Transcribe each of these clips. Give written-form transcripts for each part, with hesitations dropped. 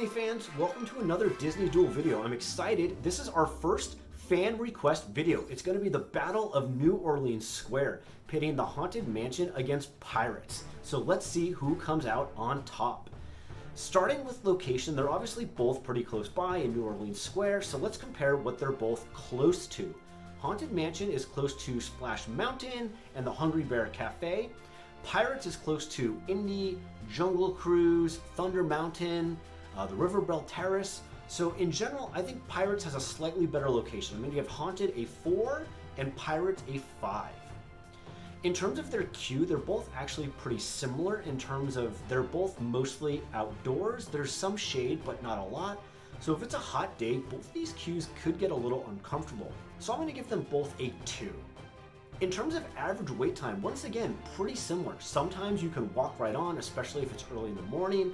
Disney fans, welcome to another Disney Duel video. I'm excited. This is our first fan request video. It's going to be the Battle of New Orleans Square, pitting the Haunted Mansion against Pirates. So let's see who comes out on top. Starting with location, they're obviously both pretty close by in New Orleans Square, so let's compare what they're both close to. Haunted Mansion is close to Splash Mountain and the Hungry Bear Cafe. Pirates is close to Indy, Jungle Cruise, Thunder Mountain, the River Belle Terrace. So in general, I think Pirates has a slightly better location. I'm going to give Haunted a 4 and Pirates a 5. In terms of their queue, they're both actually pretty similar in terms of they're both mostly outdoors. There's some shade, but not a lot. So if it's a hot day, both of these queues could get a little uncomfortable. So I'm going to give them both a 2. In terms of average wait time, once again, pretty similar. Sometimes you can walk right on, especially if it's early in the morning.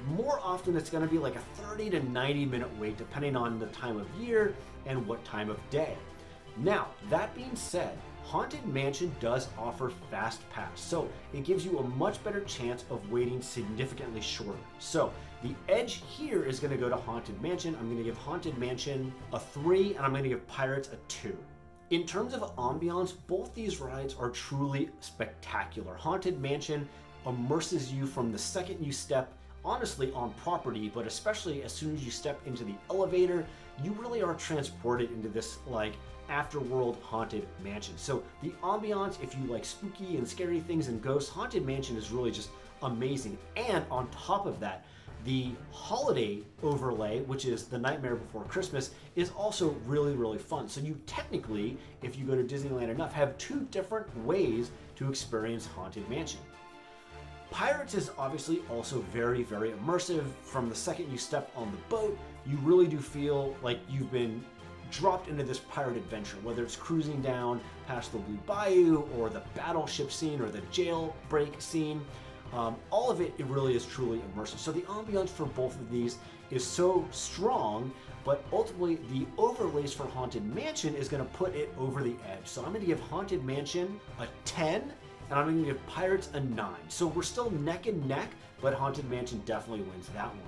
More often, it's going to be like a 30 to 90 minute wait, depending on the time of year and what time of day. Now, that being said, Haunted Mansion does offer Fast Pass, so it gives you a much better chance of waiting significantly shorter. So the edge here is going to go to Haunted Mansion. I'm going to give Haunted Mansion a 3, and I'm going to give Pirates a 2. In terms of ambiance, both these rides are truly spectacular. Haunted Mansion immerses you from the second you step, honestly, on property, but especially as soon as you step into the elevator, you really are transported into this like afterworld haunted mansion. So the ambiance, if you like spooky and scary things and ghosts, Haunted Mansion is really just amazing. And on top of that, the holiday overlay, which is The Nightmare Before Christmas, is also really, really fun. So you technically, if you go to Disneyland enough, have 2 different ways to experience Haunted Mansion. Pirates is obviously also very, very immersive. From the second you step on the boat, you really do feel like you've been dropped into this pirate adventure, whether it's cruising down past the Blue Bayou or the battleship scene or the jailbreak scene. All of it really is truly immersive. So the ambiance for both of these is so strong, but ultimately the overlays for Haunted Mansion is going to put it over the edge. So I'm going to give Haunted Mansion a 10, and I'm going to give Pirates a 9. So we're still neck and neck, but Haunted Mansion definitely wins that one.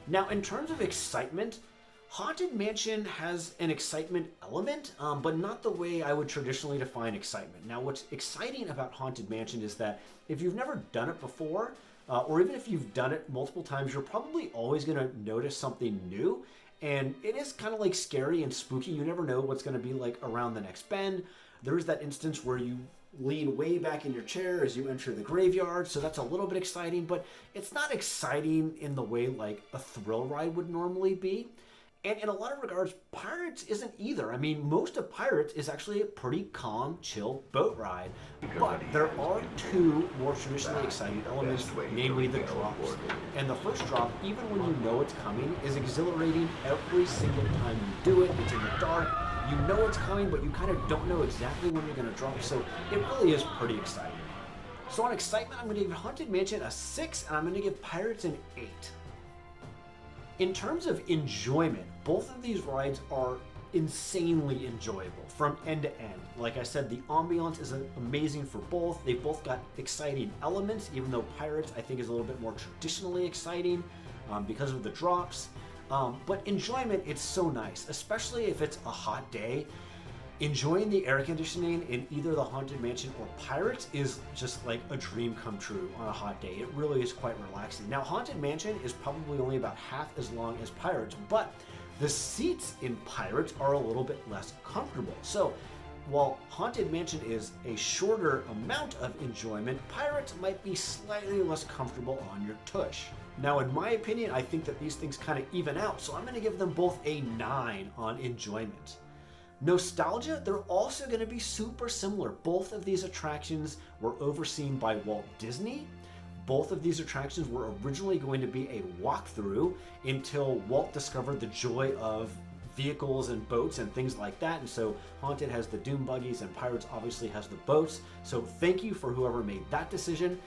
Now, in terms of excitement, Haunted Mansion has an excitement element, but not the way I would traditionally define excitement. Now, what's exciting about Haunted Mansion is that if you've never done it before, or even if you've done it multiple times, you're probably always going to notice something new. And it is kind of like scary and spooky. You never know what's going to be like around the next bend. There's that instance where you lean way back in your chair as you enter the graveyard, so that's a little bit exciting, but it's not exciting in the way like a thrill ride would normally be. And in a lot of regards, Pirates isn't either. I mean, most of Pirates is actually a pretty calm, chill boat ride. But there are 2 more traditionally exciting elements, namely the drops. And the first drop, even when you know it's coming, is exhilarating every single time you do it. It's in the dark. You know it's coming, but you kind of don't know exactly when you're going to drop. So it really is pretty exciting. So on excitement, I'm going to give Haunted Mansion a 6, and I'm going to give Pirates an 8. In terms of enjoyment, both of these rides are insanely enjoyable from end to end. Like I said, the ambiance is amazing for both. They both got exciting elements, even though Pirates I think is a little bit more traditionally exciting because of the drops. But enjoyment, it's so nice, especially if it's a hot day. Enjoying the air conditioning in either the Haunted Mansion or Pirates is just like a dream come true on a hot day. It really is quite relaxing. Now, Haunted Mansion is probably only about half as long as Pirates, but the seats in Pirates are a little bit less comfortable. So while Haunted Mansion is a shorter amount of enjoyment, Pirates might be slightly less comfortable on your tush. Now, in my opinion, I think that these things kind of even out, so I'm going to give them both a 9 on enjoyment. Nostalgia, they're also going to be super similar. Both of these attractions were overseen by Walt Disney. Both of these attractions were originally going to be a walkthrough until Walt discovered the joy of vehicles and boats and things like that. And so Haunted has the Doom buggies and Pirates obviously has the boats. So thank you for whoever made that decision.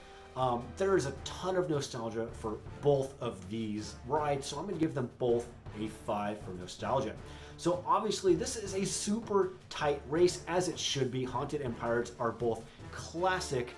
There is a ton of nostalgia for both of these rides, so I'm going to give them both a 5 for nostalgia. So obviously this is a super tight race, as it should be. Haunted and Pirates are both classic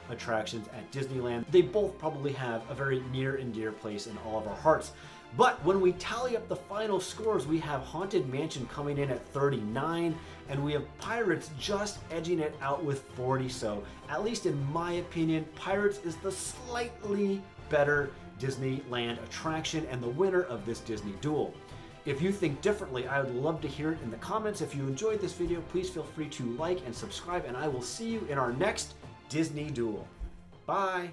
attractions at Disneyland. They both probably have a very near and dear place in all of our hearts. But when we tally up the final scores, we have Haunted Mansion coming in at 39, and we have Pirates just edging it out with 40. So, at least in my opinion, Pirates is the slightly better Disneyland attraction and the winner of this Disney Duel. If you think differently, I would love to hear it in the comments. If you enjoyed this video, please feel free to like and subscribe, and I will see you in our next Disney Duel. Bye!